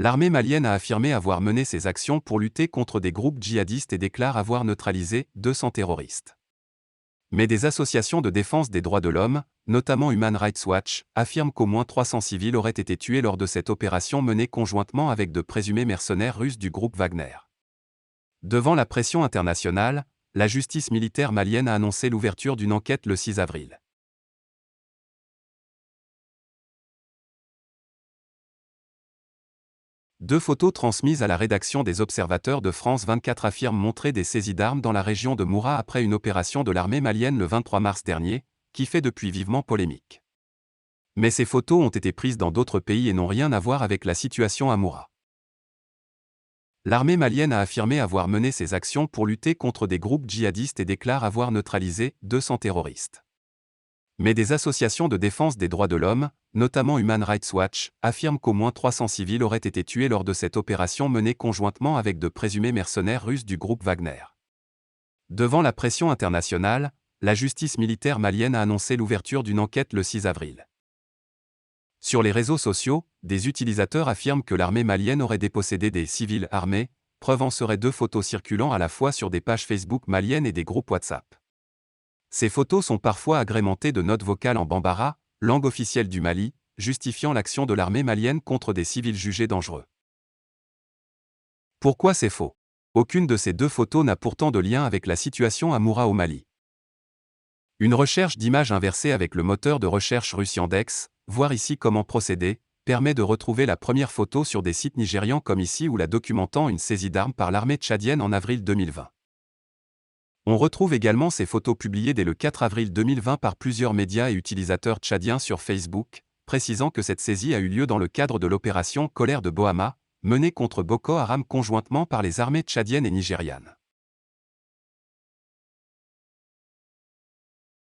L'armée malienne a affirmé avoir mené ses actions pour lutter contre des groupes djihadistes et déclare avoir neutralisé 200 terroristes. Mais des associations de défense des droits de l'homme, notamment Human Rights Watch, affirment qu'au moins 300 civils auraient été tués lors de cette opération menée conjointement avec de présumés mercenaires russes du groupe Wagner. Devant la pression internationale, la justice militaire malienne a annoncé l'ouverture d'une enquête le 6 avril. Deux photos transmises à la rédaction des Observateurs de France 24 affirment montrer des saisies d'armes dans la région de Moura après une opération de l'armée malienne le 23 mars dernier, qui fait depuis vivement polémique. Mais ces photos ont été prises dans d'autres pays et n'ont rien à voir avec la situation à Moura. L'armée malienne a affirmé avoir mené ses actions pour lutter contre des groupes djihadistes et déclare avoir neutralisé 200 terroristes. Mais des associations de défense des droits de l'homme, notamment Human Rights Watch, affirment qu'au moins 300 civils auraient été tués lors de cette opération menée conjointement avec de présumés mercenaires russes du groupe Wagner. Devant la pression internationale, la justice militaire malienne a annoncé l'ouverture d'une enquête le 6 avril. Sur les réseaux sociaux, des utilisateurs affirment que l'armée malienne aurait dépossédé des civils armés, preuve en serait deux photos circulant à la fois sur des pages Facebook maliennes et des groupes WhatsApp. Ces photos sont parfois agrémentées de notes vocales en bambara, langue officielle du Mali, justifiant l'action de l'armée malienne contre des civils jugés dangereux. Pourquoi c'est faux? Aucune de ces deux photos n'a pourtant de lien avec la situation à Moura au Mali. Une recherche d'images inversée avec le moteur de recherche russe Yandex, voir ici comment procéder, permet de retrouver la première photo sur des sites nigérians comme ici ou la documentant une saisie d'armes par l'armée tchadienne en avril 2020. On retrouve également ces photos publiées dès le 4 avril 2020 par plusieurs médias et utilisateurs tchadiens sur Facebook, précisant que cette saisie a eu lieu dans le cadre de l'opération Colère de Bohama, menée contre Boko Haram conjointement par les armées tchadiennes et nigérianes.